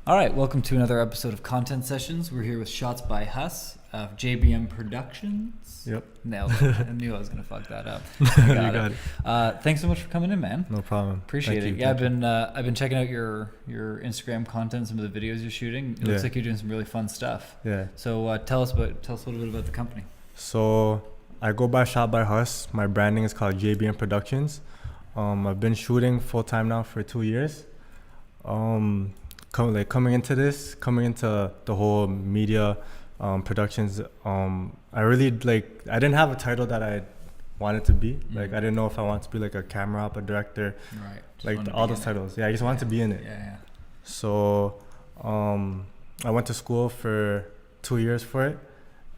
All right, welcome to another episode of Content Sessions. We're here with ShotByHuss of JBM Productions. Yep. Nailed it. I knew I was going to fuck that up. Got it. Thanks so much for coming in, man. No problem. Appreciate it. Yeah, I've been checking out your Instagram content, some of the videos you're shooting. It looks like you're doing some really fun stuff. Yeah. So tell us a little bit about the company. So I go by ShotByHuss. My branding is called JBM Productions. I've been shooting full time now for 2 years. Coming into the whole media productions, I didn't have a title that I wanted to be. Like, I didn't know if I wanted to be like a camera op, a director, Right. like all those titles. Yeah, I just wanted to be in it. Yeah. So I went to school for 2 years for it,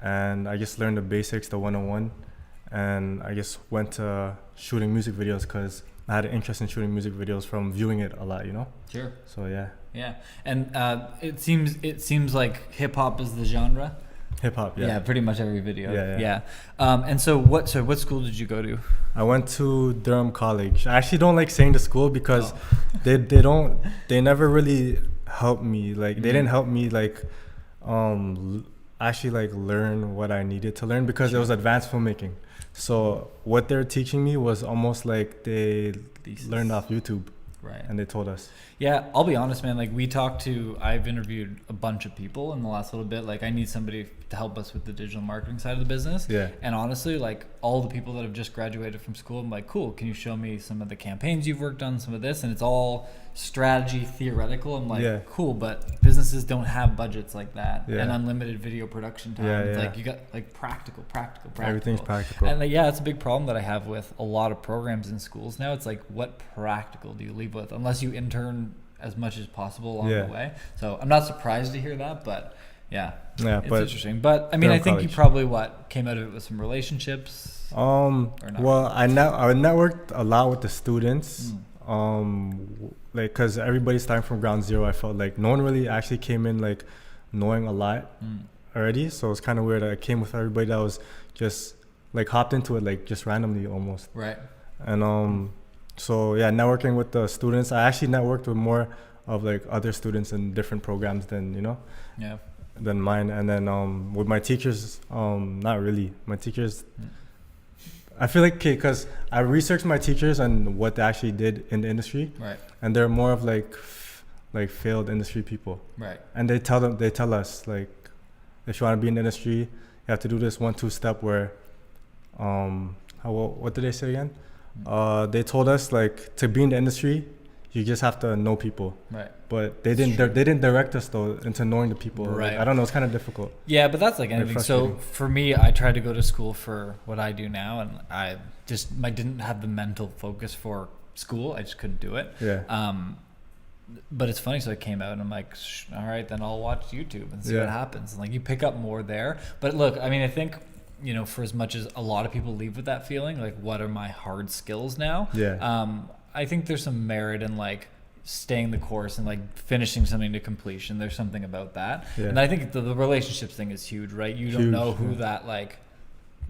and I just learned the basics, the 101, and I just went to shooting music videos because I had an interest in shooting music videos from viewing it a lot, you know? Sure. So yeah. Yeah, and it seems like hip hop is the genre. Hip hop, yeah. Yeah, pretty much every video. Yeah. And so what school did you go to? I went to Durham College. I actually don't like saying the school because they never really helped me. Like they didn't help me actually like learn what I needed to learn because it was advanced filmmaking. So what they're teaching me was almost like they learned off YouTube. Right. And they told us. Yeah, I'll be honest, man. Like I've interviewed a bunch of people in the last little bit. Like I need somebody to help us with the digital marketing side of the business. Yeah. And honestly, like all the people that have just graduated from school, I'm like, cool, can you show me some of the campaigns you've worked on, some of this? And it's all strategy, theoretical. I'm like, cool, but businesses don't have budgets like that and unlimited video production time. It's like you got like practical. Everything's practical. And like, it's a big problem that I have with a lot of programs in schools now. It's like, what practical do you leave with? Unless you intern as much as possible along the way. So I'm not surprised to hear that, but it's interesting. But I mean, I think you probably came out of it with some relationships. Well, I networked a lot with the students. Like, cause everybody's starting from ground zero. I felt like no one really actually came in like knowing a lot already. So it's kind of weird. I came with everybody that was just like hopped into it like just randomly almost. Right. And so yeah, networking with the students. I actually networked with more of like other students in different programs than than mine. And then with my teachers, not really. My teachers, I feel like because I researched my teachers and what they actually did in the industry, right? And they're more of like failed industry people, right? And they tell us like, if you want to be in the industry, you have to do this 1-2 step where, what did they say again? They told us like to be in the industry, you just have to know people, right? But they didn't direct us though into knowing the people, right? Like, I don't know, it's kind of difficult. Yeah, but that's like anything. So for me, I tried to go to school for what I do now, and I didn't have the mental focus for school. I just couldn't do it. Yeah. But it's funny. So I came out and I'm like, all right, then I'll watch YouTube and see what happens. And like you pick up more there. But look, I mean, I think, for as much as a lot of people leave with that feeling, like, what are my hard skills now? Yeah. I think there's some merit in like staying the course and like finishing something to completion. There's something about that. Yeah. And I think the relationships thing is huge, right? You don't know who that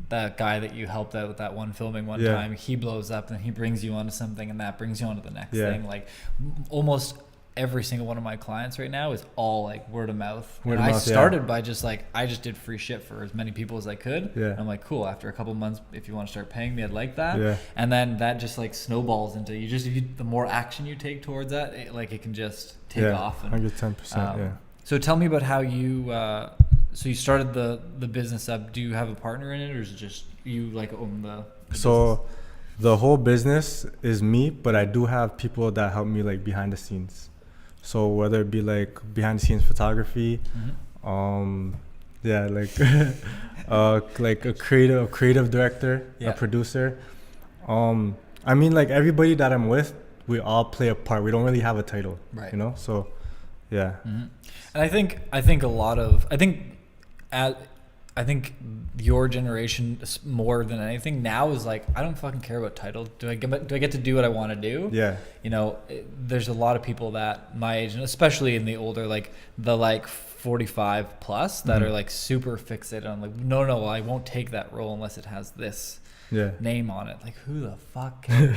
guy that you helped out with that one filming one time, he blows up and he brings you onto something and that brings you onto the next thing. Like almost every single one of my clients right now is all like word of mouth. I started by just like, I just did free shit for as many people as I could. Yeah. And I'm like, cool, after a couple months, if you want to start paying me, I'd like that. Yeah. And then that just like snowballs into the more action you take towards that, it can just take off. 110%. So tell me about how you, so you started the business up. Do you have a partner in it, or is it just you like own the business? The whole business is me, but I do have people that help me like behind the scenes. So whether it be like behind the scenes photography, like a creative director, a producer. I mean, like everybody that I'm with, we all play a part. We don't really have a title, right? So yeah. Mm-hmm. And I think your generation more than anything now is like, I don't fucking care about title. Do I get to do what I want to do? Yeah. There's a lot of people that my age, and especially in the older, like the 45 plus that are like super fixated on like, no, I won't take that role unless it has this name on it. Like, who the fuck cares?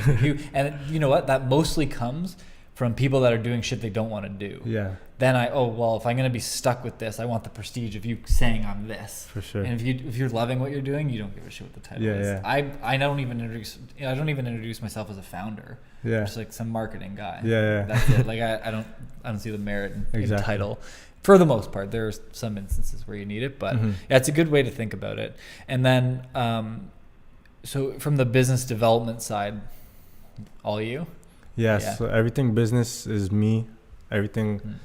And you know what? That mostly comes from people that are doing shit they don't want to do. Yeah. then if I'm gonna be stuck with this, I want the prestige of you saying I'm this. For sure. And if you're loving what you're doing, you don't give a shit what the title is. Yeah. I don't even introduce myself as a founder. Yeah. I'm just like some marketing guy. Yeah. That's it. Like I don't see the merit in title. For the most part, there are some instances where you need it, but yeah, it's a good way to think about it. And then, so from the business development side, all you? Yes. Yeah. So everything business is me. Everything,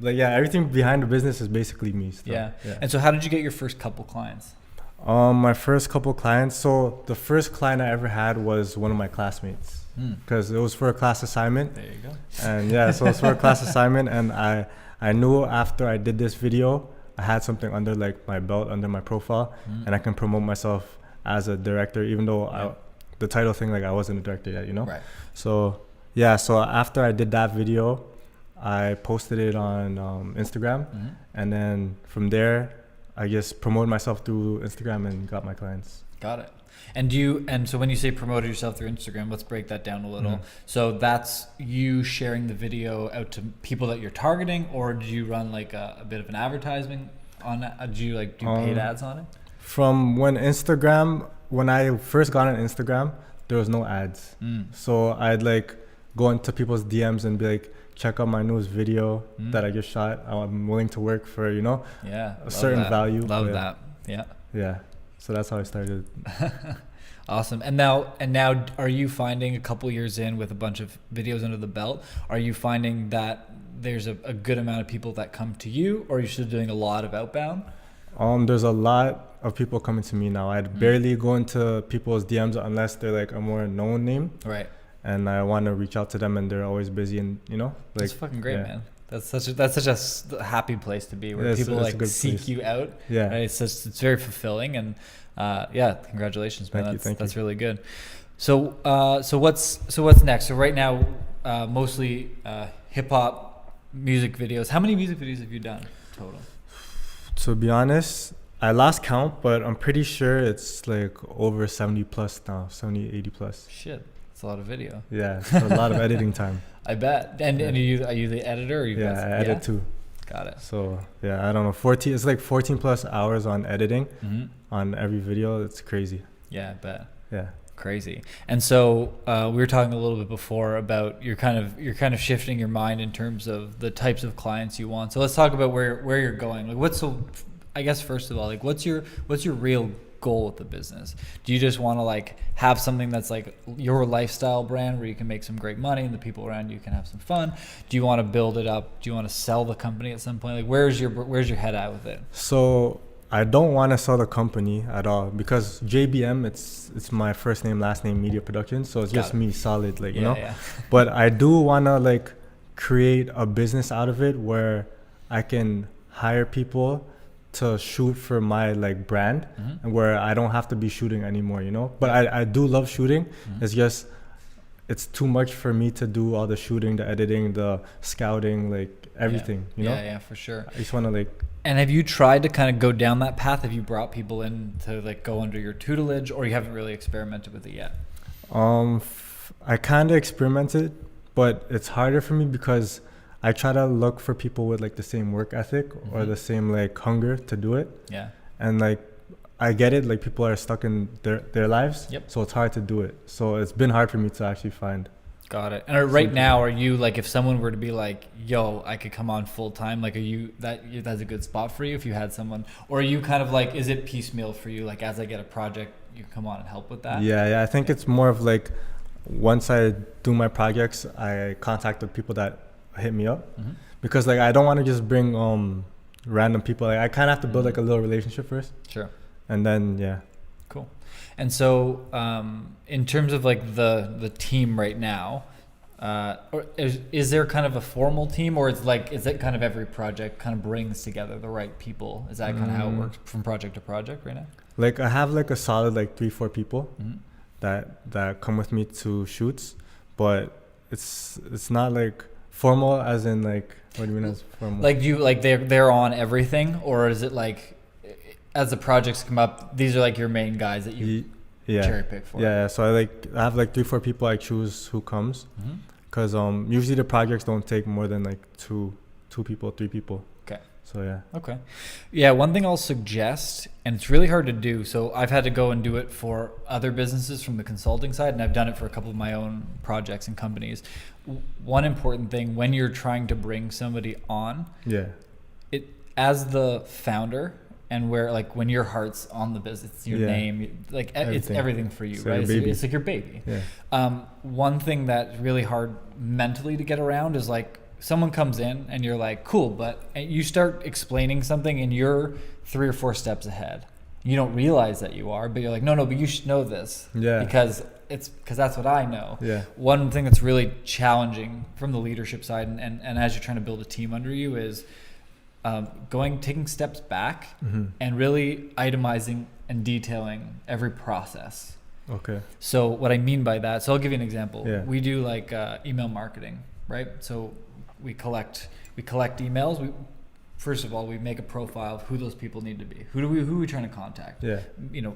everything behind the business is basically me. Still. Yeah. And so how did you get your first couple clients? My first couple clients. So the first client I ever had was one of my classmates because it was for a class assignment. There you go. And so it's for a class assignment, and I knew after I did this video, I had something under like my belt, under my profile, and I can promote myself as a director, even though the title thing, like I wasn't a director yet, you know? Right. So so after I did that video, I posted it on Instagram, and then from there, I just promoted myself through Instagram and got my clients. Got it. And so when you say promoted yourself through Instagram, let's break that down a little. So that's you sharing the video out to people that you're targeting, or do you run like a bit of an advertisement on that? Do you like do paid ads on it? From when I first got on Instagram, there was no ads. So I'd like go into people's DMs and be like, check out my newest video that I just shot. I'm willing to work for, a certain value. Love that. Yeah. Yeah. So that's how I started. Awesome. And now are you finding a couple years in with a bunch of videos under the belt, are you finding that there's a good amount of people that come to you, or are you still doing a lot of outbound? There's a lot of people coming to me now. I'd barely go into people's DMs unless they're like a more known name. Right. And I want to reach out to them, and they're always busy, and like that's fucking great, man. That's such a happy place to be, where people like seek place. You out. Yeah. Right? It's very fulfilling, and congratulations, man. Thank you. That's really good. So what's next? So right now, mostly hip hop music videos. How many music videos have you done total? To be honest, I lost count, but I'm pretty sure it's like over 70 plus now, 70, 80 plus. Shit. It's a lot of video. Yeah, it's a lot of editing time. I bet. And are you the editor? Or I edit too. Got it. So I don't know, it's like 14 plus hours on editing on every video. It's crazy. Yeah, I bet. Yeah. Crazy. And so we were talking a little bit before about you're kind of shifting your mind in terms of the types of clients you want. So let's talk about where you're going. Like I guess first of all, like what's your real goal with the business? Do you just want to like have something that's like your lifestyle brand where you can make some great money and the people around you can have some fun? Do you want to build it up? Do you want to sell the company at some point? Like where's your head at with it? So I don't want to sell the company at all, because JBM, it's my first name, last name, Media Productions. So it's just me, solid, like, you know. Yeah. But I do want to like create a business out of it where I can hire people to shoot for my like brand, and where I don't have to be shooting anymore, But I do love shooting. It's just, it's too much for me to do all the shooting, the editing, the scouting, like everything, you know? Yeah, for sure. I just want to like... And have you tried to kind of go down that path? Have you brought people in to like go under your tutelage, or you haven't really experimented with it yet? I kind of experimented, but it's harder for me because I try to look for people with like the same work ethic or the same like hunger to do it. Yeah. And like, I get it, like people are stuck in their lives. Yep. So it's hard to do it. So it's been hard for me to actually find. Got it. And right now, are you like, if someone were to be like, yo, I could come on full time, like, that's a good spot for you if you had someone, or are you kind of like, is it piecemeal for you? Like as I get a project, you come on and help with that? Yeah. I think it's more of like, once I do my projects, I contact the people that hit me up, because like I don't want to just bring random people. Like I kind of have to build like a little relationship first. Sure. And then cool. And so in terms of like the team right now, or is there kind of a formal team, or is it kind of every project kind of brings together the right people? Is that kind of how it works from project to project right now? Like I have like a solid like 3-4 people that come with me to shoots, but it's not like formal as in like, what do you mean as formal? Like they're on everything, or is it like as the projects come up, these are like your main guys that you cherry pick for? Yeah. So I have like 3-4 people I choose who comes, because usually the projects don't take more than like two 2 people, 3 people. Okay. So yeah. Okay. Yeah, one thing I'll suggest, and it's really hard to do, so I've had to go and do it for other businesses from the consulting side, and I've done it for a couple of my own projects and companies. One important thing when you're trying to bring somebody on, it as the founder, and where like when your heart's on the business, it's your name, like it's everything for you, right? It's like your baby. One thing that's really hard mentally to get around is like someone comes in and you're like, cool, but you start explaining something and you're 3 or 4 steps ahead. You don't realize that you are, but you're like, no, but you should know this because that's what I know. One thing that's really challenging from the leadership side and as you're trying to build a team under you is taking steps back and really itemizing and detailing every process. Okay. So what I mean by that, so I'll give you an example. We do like email marketing, right? So we collect emails. First of all, we make a profile of who those people need to be. Who are we trying to contact?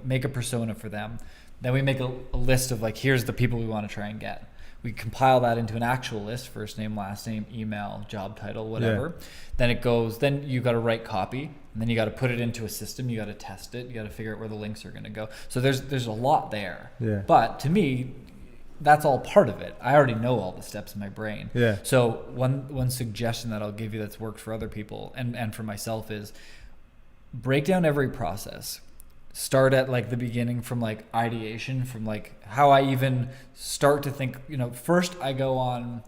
Make a persona for them. Then we make a list of like, here's the people we want to try and get. We compile that into an actual list, first name, last name, email, job title, whatever. Then you got to write copy, and then you got to put it into a system. You got to test it. You got to figure out where the links are going to go. So there's a lot there. But to me, that's all part of it. I already know all the steps in my brain. So one suggestion that I'll give you that's worked for other people and for myself is break down every process. Start at like the beginning from like ideation, from like how I even start to think, first I go on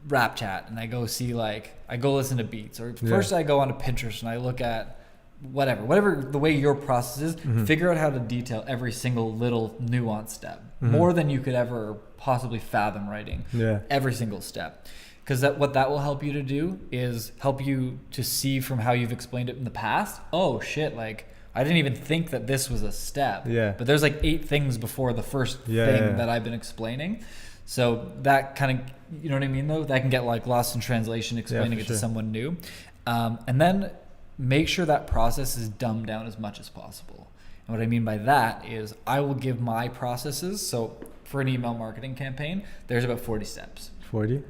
Rap Chat and I go listen to beats, or first I go onto Pinterest and I look at whatever the way your process is, figure out how to detail every single little nuanced step, more than you could ever possibly fathom writing every single step. Because what that will help you to do is help you to see from how you've explained it in the past, oh shit, like I didn't even think that this was a step. But there's like 8 things before the first thing that I've been explaining. So that kind of, you know what I mean though? That can get like lost in translation explaining it to someone new. And then make sure that process is dumbed down as much as possible. And what I mean by that is I will give my processes. So for an email marketing campaign, there's about 40 steps. 40?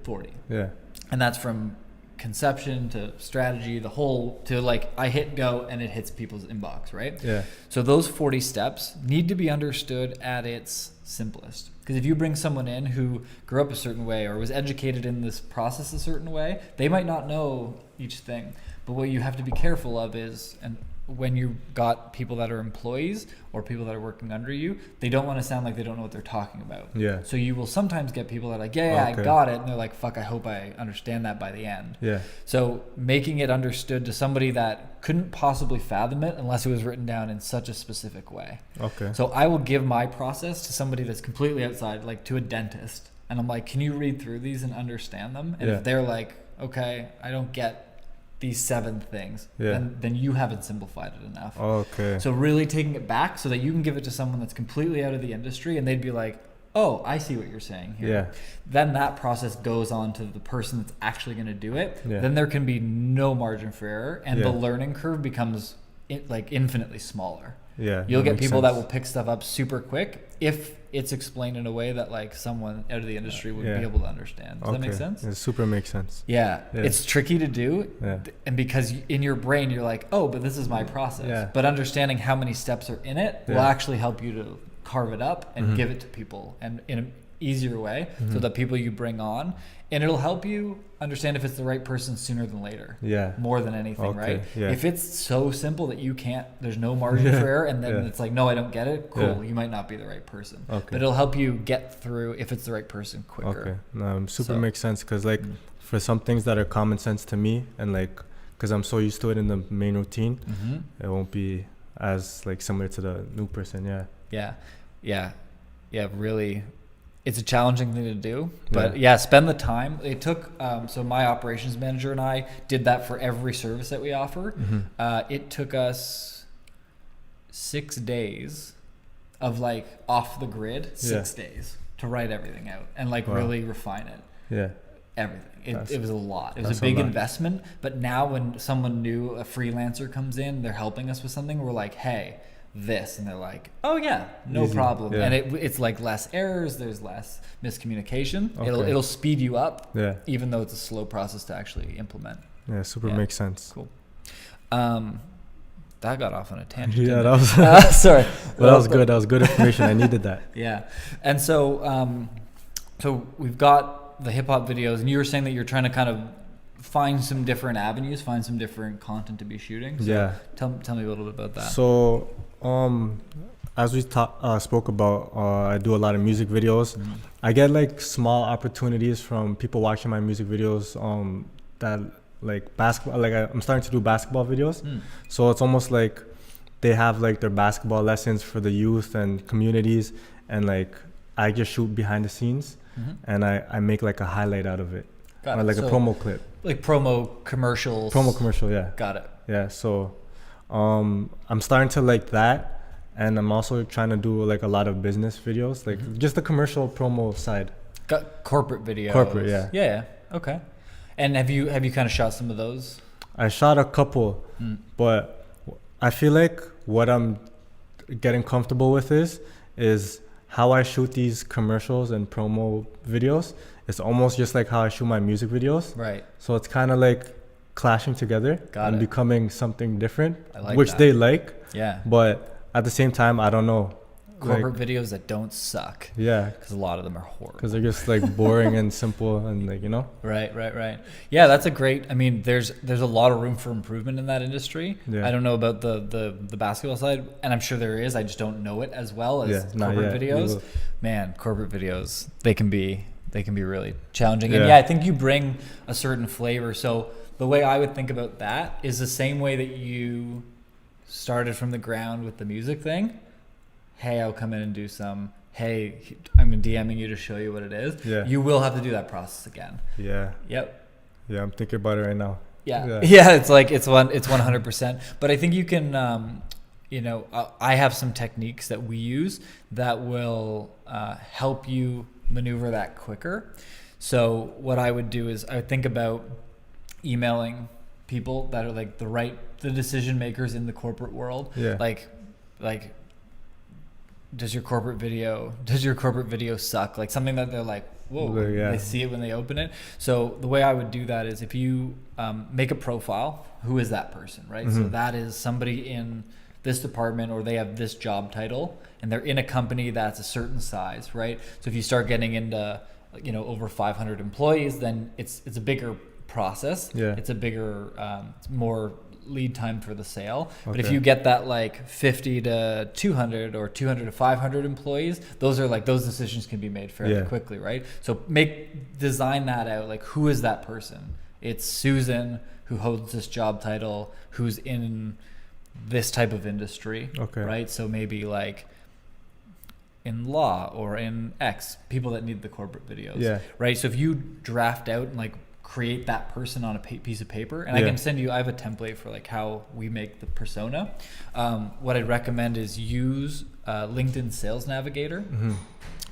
Yeah. And that's from conception to strategy, to like I hit go and it hits people's inbox, right? So those 40 steps need to be understood at its simplest. Because if you bring someone in who grew up a certain way or was educated in this process a certain way, they might not know each thing. But what you have to be careful of is, and when you got people that are employees or people that are working under you, they don't want to sound like they don't know what they're talking about. So you will sometimes get people that are like, I got it. And they're like, fuck, I hope I understand that by the end. So making it understood to somebody that couldn't possibly fathom it unless it was written down in such a specific way. So I will give my process to somebody that's completely outside, like to a dentist. And I'm like, can you read through these and understand them? And if they're like, okay, I don't get these 7 things, then you haven't simplified it enough. So really taking it back so that you can give it to someone that's completely out of the industry and they'd be like, oh, I see what you're saying here. Then that process goes on to the person that's actually going to do it. Then there can be no margin for error, and the learning curve becomes like infinitely smaller. You'll get people that will pick stuff up super quick if it's explained in a way that like someone out of the industry would be able to understand. Does that make sense? It super makes sense. It's tricky to do, and because in your brain you're like, oh, but this is my process. But understanding how many steps are in it will actually help you to carve it up and give it to people, and in an easier way, so that people you bring on, and it'll help you understand if it's the right person sooner than later. More than anything, right? If it's so simple that you can't, there's no margin for error, and then it's like, no, I don't get it. Cool, you might not be the right person. But it'll help you get through if it's the right person quicker. Super makes sense, because like for some things that are common sense to me, and like because I'm so used to it in the main routine, it won't be as like similar to the new person. Really, it's a challenging thing to do, but spend the time. It took, so my operations manager and I did that for every service that we offer. It took us 6 days of like off the grid, 6 days to write everything out and like really refine it. Everything. It was a lot. It was a big investment, but now when someone new, a freelancer comes in, they're helping us with something, we're like, hey, this, and they're like, oh yeah, no problem. And it's like less errors, there's less miscommunication. It'll speed you up, even though it's a slow process to actually implement. Yeah, super makes sense. Cool. That got off on a tangent. Yeah, that was sorry. But that was good. That was good information. I needed that. Yeah. And so so we've got the hip hop videos, and you were saying that you're trying to kind of find some different avenues, find some different content to be shooting. So yeah. Tell me a little bit about that. So as we spoke about, I do a lot of music videos. Mm-hmm. I get like small opportunities from people watching my music videos that like basketball, like I'm starting to do basketball videos. So it's almost like they have like their basketball lessons for the youth and communities, and like I just shoot behind the scenes, and I make like a highlight out of it. Or like a promo clip. Like promo commercials. Promo commercial, yeah. Got it. Yeah, so I'm starting to like that, and I'm also trying to do like a lot of business videos, like just the commercial promo side. Got corporate videos. Corporate, yeah. Yeah, okay. And have you kind of shot some of those? I shot a couple, but I feel like what I'm getting comfortable with is how I shoot these commercials and promo videos. It's almost just like how I shoot my music videos. Right. So it's kind of like clashing together and becoming something different, which they like. Yeah. But at the same time, I don't know. Corporate videos that don't suck. Yeah. Because a lot of them are horrible. Because they're just like boring and simple and like, you know? Right. Yeah, that's a great, I mean, there's a lot of room for improvement in that industry. Yeah. I don't know about the basketball side, and I'm sure there is. I just don't know it as well as corporate videos. Man, corporate videos, they can be really challenging. And I think you bring a certain flavor. So the way I would think about that is the same way that you started from the ground with the music thing. Hey, I'll come in and do some. Hey, I'm DMing you to show you what it is. Yeah. You will have to do that process again. Yeah. Yep. Yeah, I'm thinking about it right now. Yeah. It's like it's 100%. But I think you can, I have some techniques that we use that will help you maneuver that quicker. So what I would do is I would think about emailing people that are like the decision makers in the corporate world. Yeah. Like does your corporate video suck? Like something that they're like, whoa, they see it when they open it. So the way I would do that is if you make a profile, who is that person, right? So that is somebody in this department, or they have this job title, and they're in a company that's a certain size, right? So if you start getting into, over 500 employees, then it's a bigger process. Yeah. It's a bigger, more lead time for the sale. Okay. But if you get that like 50 to 200 or 200 to 500 employees, those decisions can be made fairly quickly, right? So design that out. Like, who is that person? It's Susan who holds this job title, who's in this type of industry, right? So maybe like in law or in X, people that need the corporate videos, right? So if you draft out and like create that person on a piece of paper, and I can send you, I have a template for like how we make the persona. What I'd recommend is use LinkedIn Sales Navigator,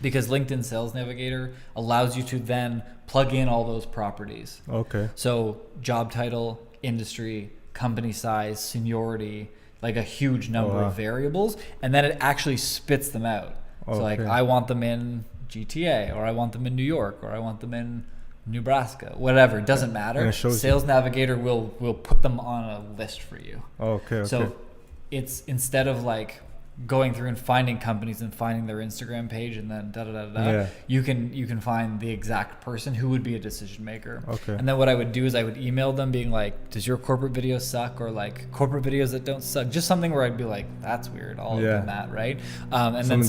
because LinkedIn Sales Navigator allows you to then plug in all those properties. Okay. So job title, industry, company size, seniority, like a huge number of variables, and then it actually spits them out. So like, I want them in GTA, or I want them in New York, or I want them in Nebraska, whatever, it doesn't matter. Sales Navigator will put them on a list for you. Okay. So it's, instead of like going through and finding companies and finding their Instagram page and then you can find the exact person who would be a decision maker. Okay. And then what I would do is I would email them being like, does your corporate video suck? Or like, corporate videos that don't suck, just something where I'd be like, that's weird, I'll open that, right? And something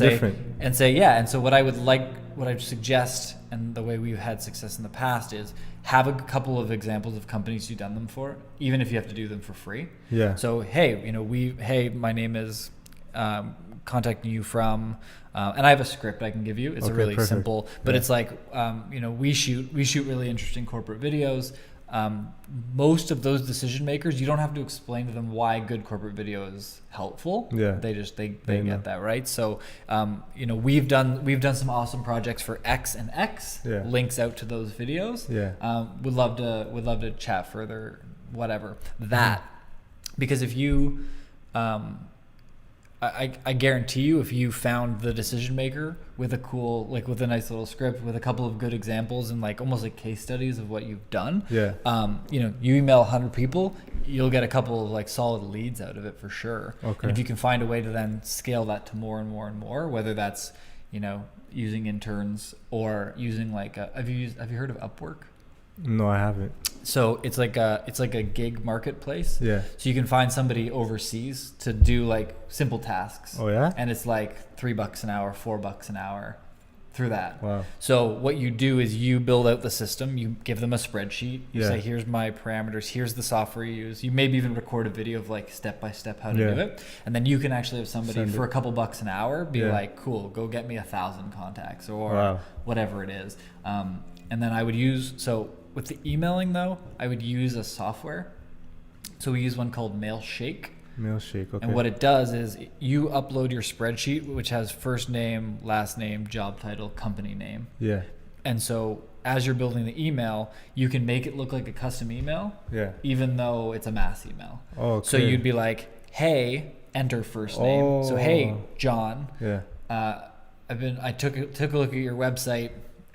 then say and so what I'd suggest, and the way we've had success in the past, is have a couple of examples of companies you've done them for, even if you have to do them for free. Yeah. So hey, my name is contacting you from, and I have a script I can give you. It's a really simple, but it's like, we shoot really interesting corporate videos. Most of those decision makers, you don't have to explain to them why good corporate video is helpful. Yeah. They get that, right? So, we've done some awesome projects for X and X. Yeah. Links out to those videos. Yeah. Would love to chat further, whatever that, because if you, I guarantee you, if you found the decision maker with a cool, like with a nice little script, with a couple of good examples and like almost like case studies of what you've done, Yeah. You know, you email 100 people, you'll get a couple of like solid leads out of it for sure. Okay. And if you can find a way to then scale that to more and more and more, whether that's, you know, using interns or using like have you heard of Upwork? No, I haven't. So it's like a gig marketplace. Yeah. So you can find somebody overseas to do like simple tasks. Oh yeah. And it's like $3 an hour, $4 an hour through that. Wow. So what you do is you build out the system, you give them a spreadsheet, you Yeah. say, here's my parameters, here's the software you use. You maybe even record a video of like step by step how to Yeah. do it. And then you can actually have somebody Send for it. a couple bucks an hour be Yeah. like, cool, go get me 1,000 contacts or Wow. whatever it is. And then I would use, so with the emailing though, I would use a software. So we use one called Mailshake. Mailshake. Okay. And what it does is you upload your spreadsheet, which has first name, last name, job title, company name. Yeah. And so as you're building the email, you can make it look like a custom email, Yeah. even though it's a mass email. Oh, okay. So you'd be like, hey, enter first name. So hey, John, Yeah. I took a look at your website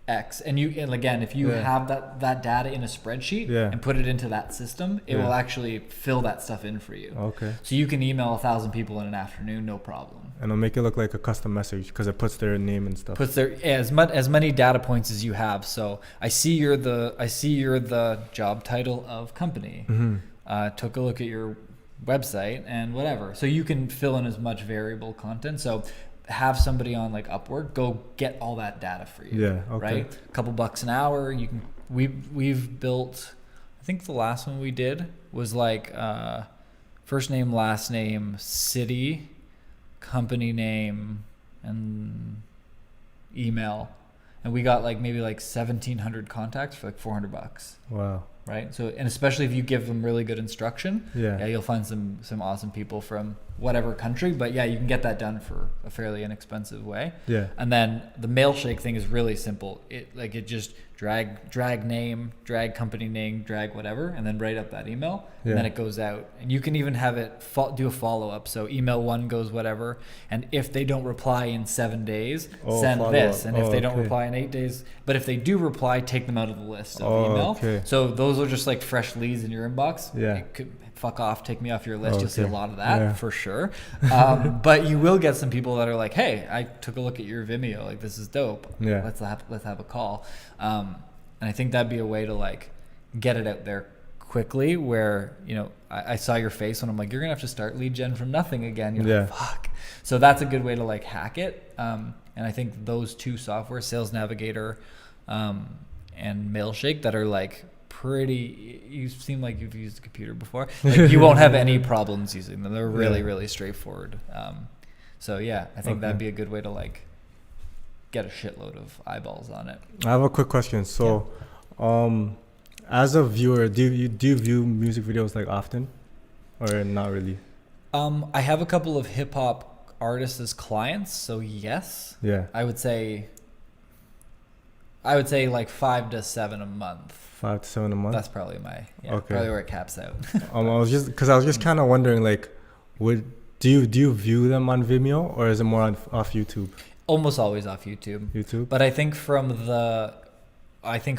X, and again, if you Yeah. have that data in a spreadsheet Yeah. and put it into that system, it Yeah. will actually fill that stuff in for you. Okay. So you can email 1,000 people in an afternoon, no problem. And it'll make it look like a custom message because it puts their name and stuff. Puts there as many data points as you have. So I see you're the job title of company. Mm-hmm. Took a look at your website and whatever. So you can fill in as much variable content. So have somebody on like Upwork go get all that data for you. Yeah. Okay. Right. A couple bucks an hour. You can. We've built. I think the last one we did was like first name, last name, city, company name, and email, and we got like maybe like 1,700 contacts for like $400. Wow. Right. So, and especially if you give them really good instruction, Yeah. you'll find some awesome people from whatever country. But yeah, you can get that done for a fairly inexpensive way. Yeah. And then the Mailshake thing is really simple. It just drag name, drag company name, drag whatever, and then write up that email, Yeah. and then it goes out. And you can even have it do a follow up. So email one goes whatever, and if they don't reply in 7 days, send this. And if they don't reply in 8 days, but if they do reply, take them out of the list of email. Okay. So those are just like fresh leads in your inbox. Yeah. It could, fuck off, take me off your list. You'll see a lot of that for sure. But you will get some people that are like, hey, I took a look at your Vimeo. Like, this is dope. Yeah. Let's have a call. And I think that'd be a way to like get it out there quickly where, you know, I saw your face when I'm like, you're going to have to start lead gen from nothing again. You're like, fuck. So that's a good way to like hack it. And I think those two software, Sales Navigator and Mailshake, that are like pretty, you seem like you've used a computer before. Like, you won't have any problems using them. They're really, really straightforward. So yeah, I think that'd be a good way to like get a shitload of eyeballs on it. I have a quick question. So, as a viewer, do you view music videos like often, or not really? I have a couple of hip hop artists as clients, so yes. Yeah. I would say like 5 to 7 a month. 5 to 7 a month. That's probably probably where it caps out. I was just kind of wondering, like, do you view them on Vimeo, or is it more off YouTube? Almost always off YouTube. YouTube. But I think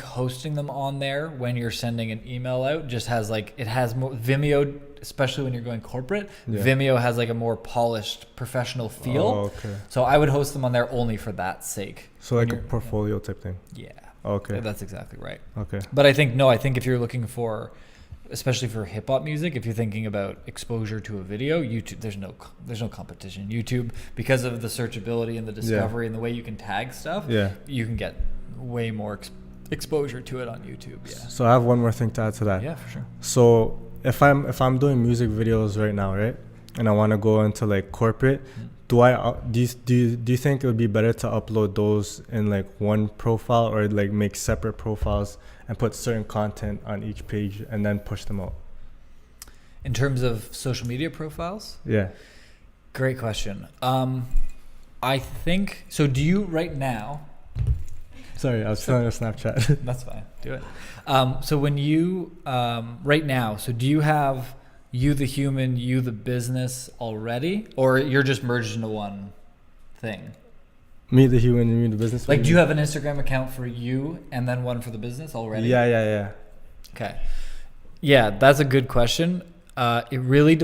hosting them on there when you're sending an email out just has like, it has more Vimeo, especially when you're going corporate. Yeah. Vimeo has like a more polished professional feel. Oh, okay. So I would host them on there only for that sake. So like a portfolio type thing. Yeah. Okay. That's exactly right. Okay. But I think if you're looking for, especially for hip hop music, if you're thinking about exposure to a video, YouTube, there's no competition. YouTube, because of the searchability and the discovery and the way you can tag stuff, you can get way more exposure to it on YouTube. Yeah. So I have one more thing to add to that. Yeah, for sure. So if I'm doing music videos right now, right, and I want to go into like corporate, do you think it would be better to upload those in like one profile, or like make separate profiles and put certain content on each page and then push them out? In terms of social media profiles? Yeah. Great question. I think so. Do you right now? Sorry, I was telling you Snapchat. That's fine. Do it. So when you right now, so do you have You the human, you the business already, or you're just merged into one thing? Me the human, you the business. Like, do you have an Instagram account for you and then one for the business already? Yeah. Okay. Yeah, that's a good question. It really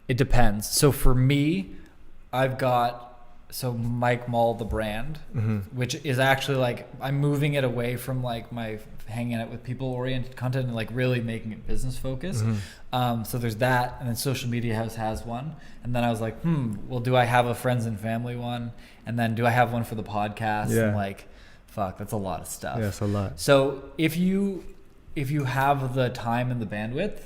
it depends. So for me, I've got MikeAJMoll the brand, which is actually like I'm moving it away from like my hanging out with people oriented content and like really making it business focused. So there's that, and then ShotByHuss has one, and then I was like, well, do I have a friends and family one, and then do I have one for the podcast? Yeah. And like, fuck, that's a lot of stuff. Yeah, it's a lot. So if you have the time and the bandwidth,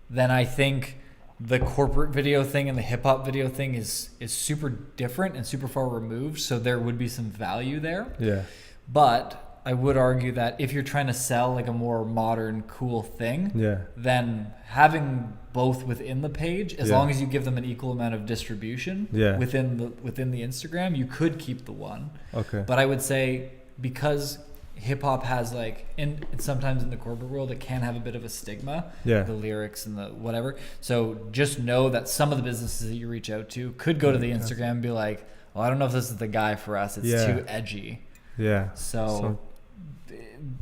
then I think the corporate video thing and the hip hop video thing is super different and super far removed. So there would be some value there. Yeah. But I would argue that if you're trying to sell like a more modern, cool thing, then having both within the page, as long as you give them an equal amount of distribution within the Instagram, you could keep the one. Okay. But I would say because hip hop has like, and sometimes in the corporate world, it can have a bit of a stigma, the lyrics and the whatever. So just know that some of the businesses that you reach out to could go to the Instagram and be like, well, I don't know if this is the guy for us. It's too edgy. Yeah. So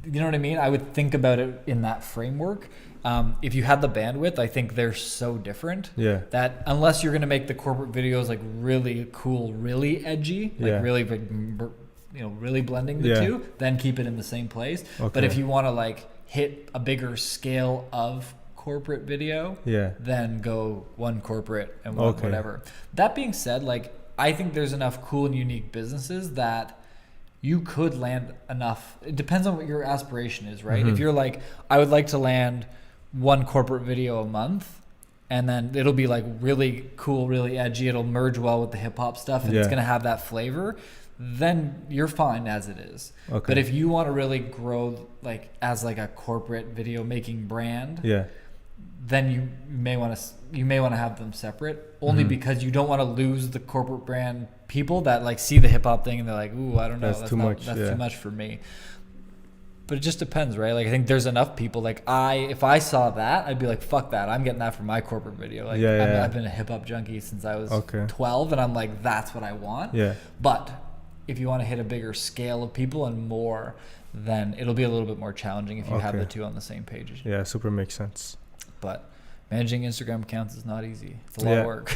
you know what I mean? I would think about it in that framework. If you had the bandwidth, I think they're so different that unless you're going to make the corporate videos like really cool, really edgy, like really really blending the two, then keep it in the same place. But if you want to like hit a bigger scale of corporate video, then go one corporate and one whatever. That being said, like I think there's enough cool and unique businesses that you could land enough. It depends on what your aspiration is, right? If you're like, I would like to land one corporate video a month, and then it'll be like really cool, really edgy, it'll merge well with the hip hop stuff, and it's going to have that flavor, then you're fine as it is. But if you want to really grow like as like a corporate video making brand, then you may want to have them separate, only because you don't want to lose the corporate brand people that like see the hip hop thing and they're like, ooh, I don't know, that's too much for me. But it just depends, right? Like I think there's enough people like if I saw that, I'd be like, fuck that, I'm getting that for my corporate video. Like I've been a hip hop junkie since I was 12, and I'm like, that's what I want. But if you want to hit a bigger scale of people and more, then it'll be a little bit more challenging if you have the two on the same page. Yeah, super makes sense. But managing Instagram accounts is not easy. It's a lot of work.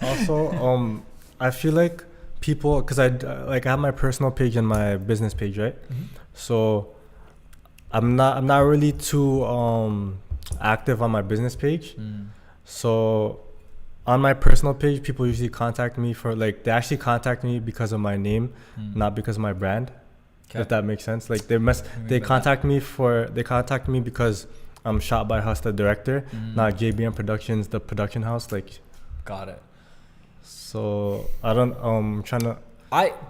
Also, I feel like people, because I have my personal page and my business page, right? So I'm not really too active on my business page. So on my personal page, people usually contact me for like, they actually contact me because of my name, not because of my brand. If that makes sense. Like they contact me because I'm ShotByHuss, the director, not JBM Productions, the production house. Like, got it. So I'm trying to.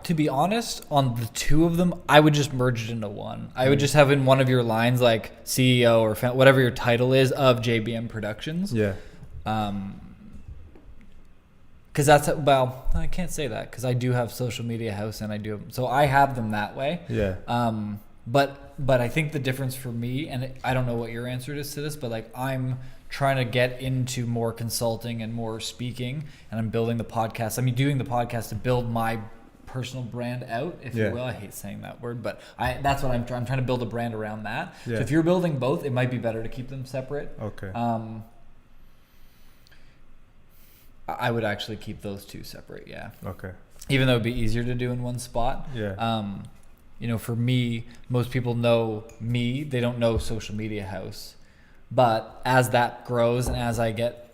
To be honest, on the two of them, I would just merge it into one. I would just have in one of your lines like CEO or whatever your title is of JBM Productions. Because that's I can't say that because I do have ShotByHuss and so I have them that way. But I think the difference for me, and I don't know what your answer is to this, but like I'm trying to get into more consulting and more speaking, and I'm building the podcast. I'm doing the podcast to build my personal brand out, if you will. I hate saying that word, but that's what I'm trying to build a brand around that. So if you're building both, it might be better to keep them separate. I would actually keep those two separate. Even though it'd be easier to do in one spot. For me, most people know me. They don't know ShotByHuss. But as that grows and as I get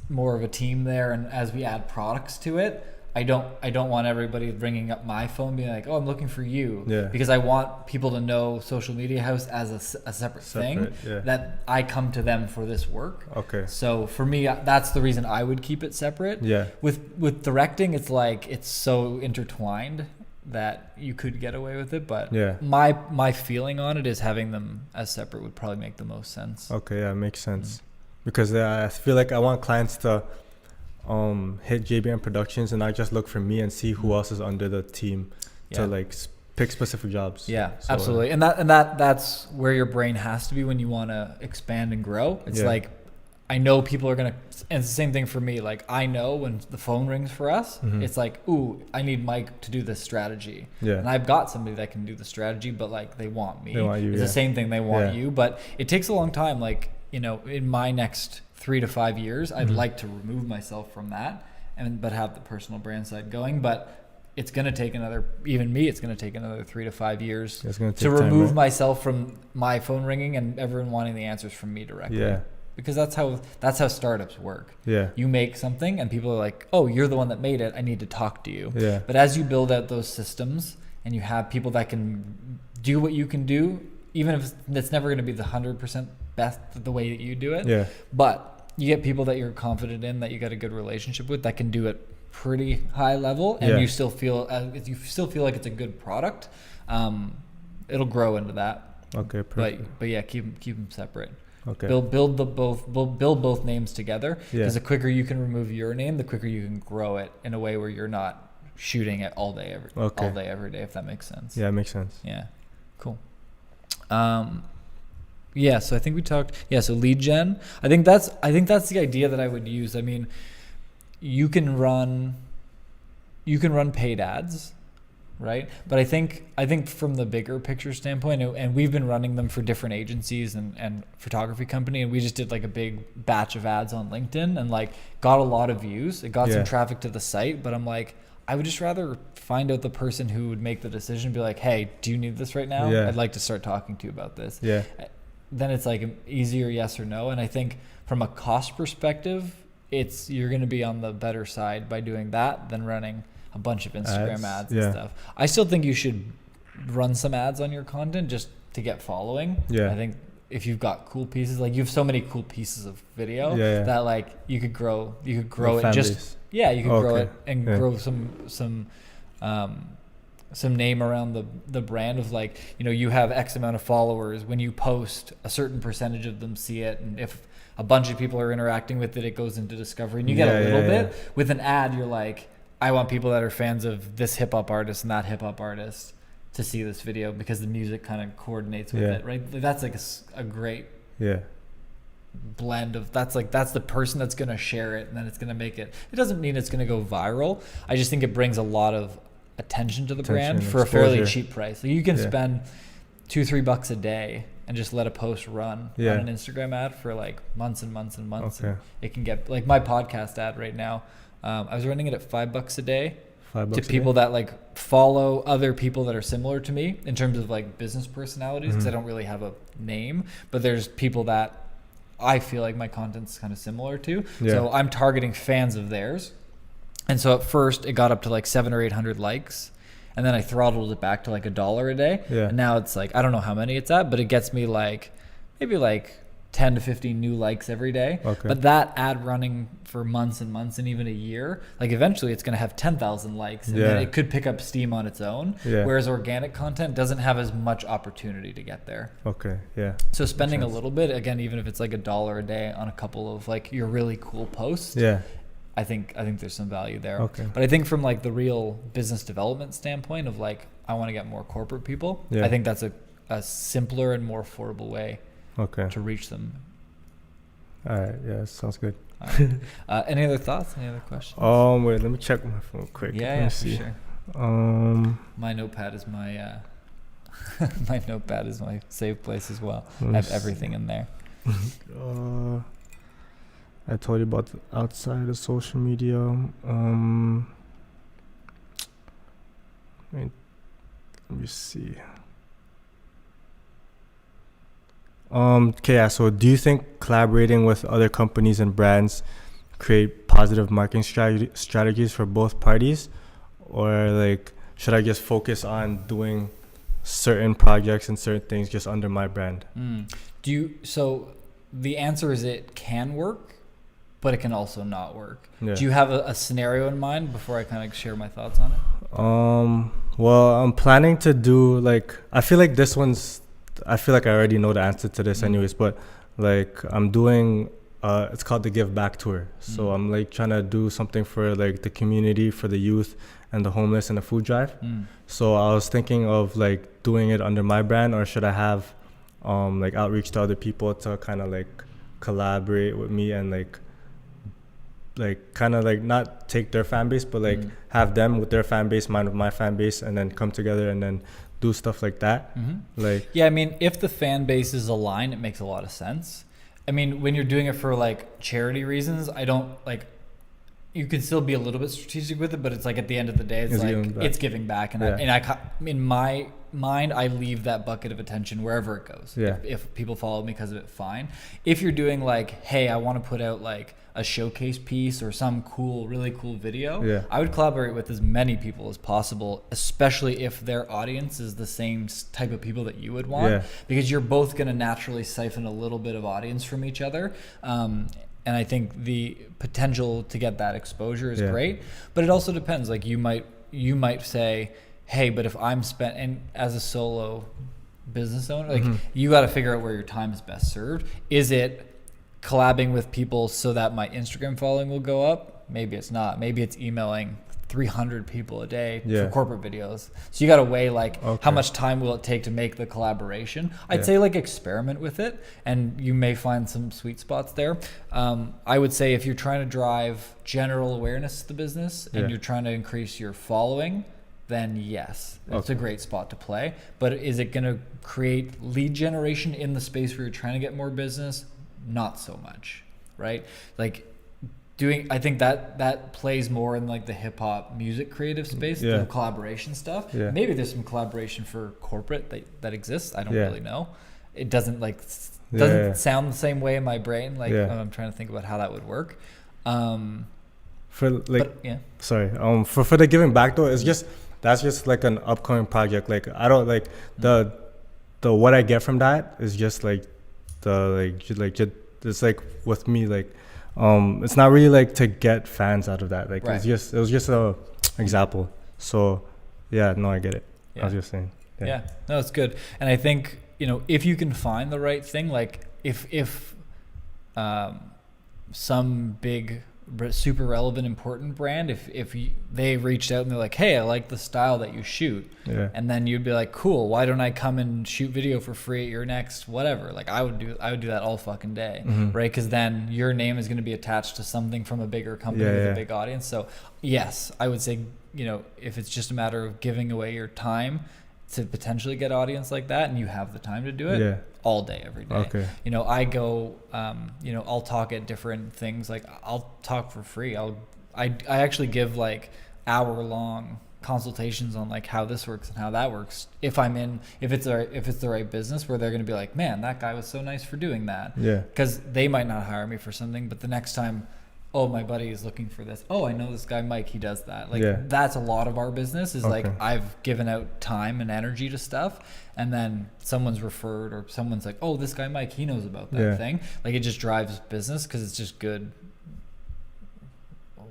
more of a team there and as we add products to it, I don't want everybody ringing up my phone being like, oh, I'm looking for you. Because I want people to know ShotByHuss as a separate thing, that I come to them for this work. So for me, that's the reason I would keep it separate. With directing, it's like it's so intertwined that you could get away with it, but my feeling on it is having them as separate would probably make the most sense. Makes sense. Because I feel like I want clients to hit JBM Productions and not just look for me and see who else is under the team to like pick specific jobs. Yeah, absolutely. And that's where your brain has to be when you want to expand and grow. It's like, I know people are going to, and it's the same thing for me. Like, I know when the phone rings for us, it's like, ooh, I need Mike to do this strategy. Yeah. And I've got somebody that can do the strategy, but like, they want me. They want you, it's the same thing. They want you, but it takes a long time. Like, you know, in my next 3 to 5 years, I'd like to remove myself from that but have the personal brand side going. But it's going to take it's going to take another 3 to 5 years to remove myself from my phone ringing and everyone wanting the answers from me directly. Yeah. Because that's how startups work. Yeah. You make something and people are like, oh, you're the one that made it. I need to talk to you. Yeah. But as you build out those systems and you have people that can do what you can do, even if it's never going to be the 100% best the way that you do it. Yeah. But you get people that you're confident in, that you got a good relationship with, that can do it pretty high level, and you still feel like it's a good product. It'll grow into that. Okay, perfect. But yeah, keep them separate. Okay. Build both names together, because the quicker you can remove your name, the quicker you can grow it in a way where you're not shooting it all day every day, if that makes sense. Yeah, it makes sense. Yeah, cool. Yeah, so I think we talked. Yeah, so lead gen. I think that's the idea that I would use. I mean, you can run paid ads, right? But I think from the bigger picture standpoint, and we've been running them for different agencies and photography company, and we just did like a big batch of ads on LinkedIn and like got a lot of views. It got some traffic to the site, but I'm like, I would just rather find out the person who would make the decision, be like, hey, do you need this right now? Yeah. I'd like to start talking to you about this. Yeah. Then it's like an easier yes or no. And I think from a cost perspective, you're going to be on the better side by doing that than running a bunch of Instagram ads and stuff. I still think you should run some ads on your content just to get following. Yeah. I think if you've got cool pieces, like you have so many cool pieces of video that like you could grow it just, you could grow it and grow some name around the brand of like, you know, you have X amount of followers. When you post, a certain percentage of them see it. And if a bunch of people are interacting with it, it goes into discovery, and you get a little bit. With an ad, you're like, I want people that are fans of this hip hop artist and that hip hop artist to see this video because the music kind of coordinates with it, right? That's like a great blend of that's the person that's going to share it, and then it's going to make it. It doesn't mean it's going to go viral. I just think it brings a lot of attention to the brand for a fairly cheap price. So you can spend $2-3 a day and just let a post run on an Instagram ad for like months and months and months. Okay. And it can get like my podcast ad right now. I was running it at $5 a day to people that like follow other people that are similar to me in terms of like business personalities, because I don't really have a name, but there's people that I feel like my content's kind of similar to. So I'm targeting fans of theirs. And so at first it got up to like 700 or 800 likes, and then I throttled it back to like $1 a day. Yeah. And now it's like, I don't know how many it's at, but it gets me like maybe like 10 to 15 new likes every day. Okay. But that ad running for months and months and even a year, like eventually it's going to have 10,000 likes, and then it could pick up steam on its own. Yeah. Whereas organic content doesn't have as much opportunity to get there. Okay. Yeah. So spending a little bit, again, even if it's like $1 a day on a couple of like your really cool posts. Yeah. I think there's some value there. Okay. But I think from like the real business development standpoint of like, I want to get more corporate people. Yeah. I think that's a simpler and more affordable way to reach them. All right. Yeah, sounds good. Any other thoughts? Any other questions? Wait, let me check my phone quick. Yeah, for sure. My notepad is my save place as well. I have everything in there. I told you about outside of social media. Let me see. Okay, so do you think collaborating with other companies and brands create positive marketing strategies for both parties? Or like, should I just focus on doing certain projects and certain things just under my brand? So the answer is it can work, but it can also not work. Yeah. Do you have a scenario in mind before I kind of share my thoughts on it? Well, I'm planning to do like, I feel like I already know the answer to this anyways, but like I'm doing it's called the Give Back Tour. So I'm like trying to do something for like the community, for the youth and the homeless, and the food drive. So I was thinking of like doing it under my brand, or should I have like outreach to other people to kind of like collaborate with me and like kind of like not take their fan base, but like have them with their fan base, mine with my fan base, and then come together and then do stuff like that. Like, yeah, I mean, if the fan bases align, it makes a lot of sense. I mean, when you're doing it for like charity reasons, I don't like, you can still be a little bit strategic with it, but it's like at the end of the day, it's giving back. And I in my mind, I leave that bucket of attention wherever it goes. If people follow me because of it, fine. If you're doing like, hey, I want to put out like a showcase piece or some really cool video, I would collaborate with as many people as possible, especially if their audience is the same type of people that you would want, because you're both going to naturally siphon a little bit of audience from each other. And I think the potential to get that exposure is great, but it also depends. Like you might say, hey, but if I'm and as a solo business owner, like you got to figure out where your time is best served. Is it collabing with people so that my Instagram following will go up? Maybe it's not. Maybe it's emailing 300 people a day for corporate videos. So you got to weigh like how much time will it take to make the collaboration. I'd say like experiment with it, and you may find some sweet spots there. I would say if you're trying to drive general awareness to the business and you're trying to increase your following, then yes, it's a great spot to play. But is it going to create lead generation in the space where you're trying to get more business? Not so much, right? Like I think that plays more in like the hip hop music creative space, the collaboration stuff. Maybe there's some collaboration for corporate that exists. I don't really know. It doesn't sound the same way in my brain. Like I'm trying to think about how that would work. For the giving back though, that's just like an upcoming project. Like I don't like the what I get from that is just like it's like with me, like it's not really like to get fans out of that. Like it was just a example. So I get it. I was just saying. No, it's good. And I think, if you can find the right thing, like if some big super relevant important brand, if they reached out and they're like, hey, I like the style that you shoot, and then you'd be like, cool, why don't I come and shoot video for free at your next whatever? Like I would do that all fucking day, right? Because then your name is going to be attached to something from a bigger company with a big audience. So yes, I would say, if it's just a matter of giving away your time to potentially get audience like that, and you have the time to do it, all day, every day. I go, I'll talk at different things. Like I'll talk for free. I actually give like hour-long consultations on like how this works and how that works. If it's the right business where they're going to be like, man, that guy was so nice for doing that. Because they might not hire me for something, but the next time, oh, my buddy is looking for this. Oh, I know this guy, Mike, he does that. Like that's a lot of our business is like I've given out time and energy to stuff, and then someone's referred or someone's like, oh, this guy, Mike, he knows about that thing. Like it just drives business because it's just good,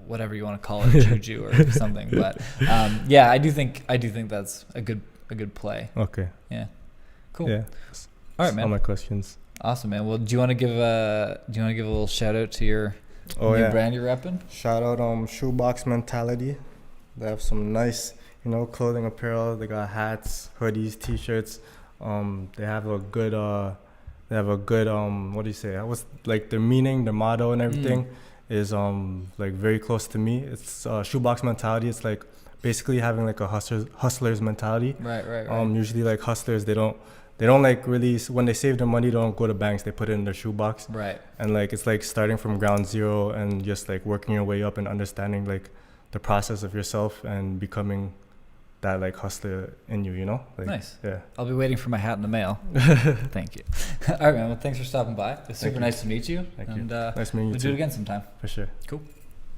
whatever you want to call it, juju or something. But I do think that's a good play. Okay. Yeah. Cool. Yeah. All right, man. All my questions. Awesome, man. Well, do you want to give a little shout out to your new brand you're repping? Shout out Shoebox Mentality. They have some nice, clothing apparel. They got hats, hoodies, t-shirts. They have a good what do you say? I was like their meaning, their motto and everything is like very close to me. It's Shoebox Mentality. It's like basically having like a hustler's mentality. Right. Usually like hustlers, they don't like really, when they save their money, they don't go to banks, they put it in their shoebox. Right. And like it's like starting from ground zero and just like working your way up and understanding like the process of yourself and becoming that like hustler in you, Like, nice. Yeah. I'll be waiting for my hat in the mail. Thank you. All right, man. Well, thanks for stopping by. It's super nice to meet you. Thank you. And nice meeting you we'll do it again sometime. For sure. Cool.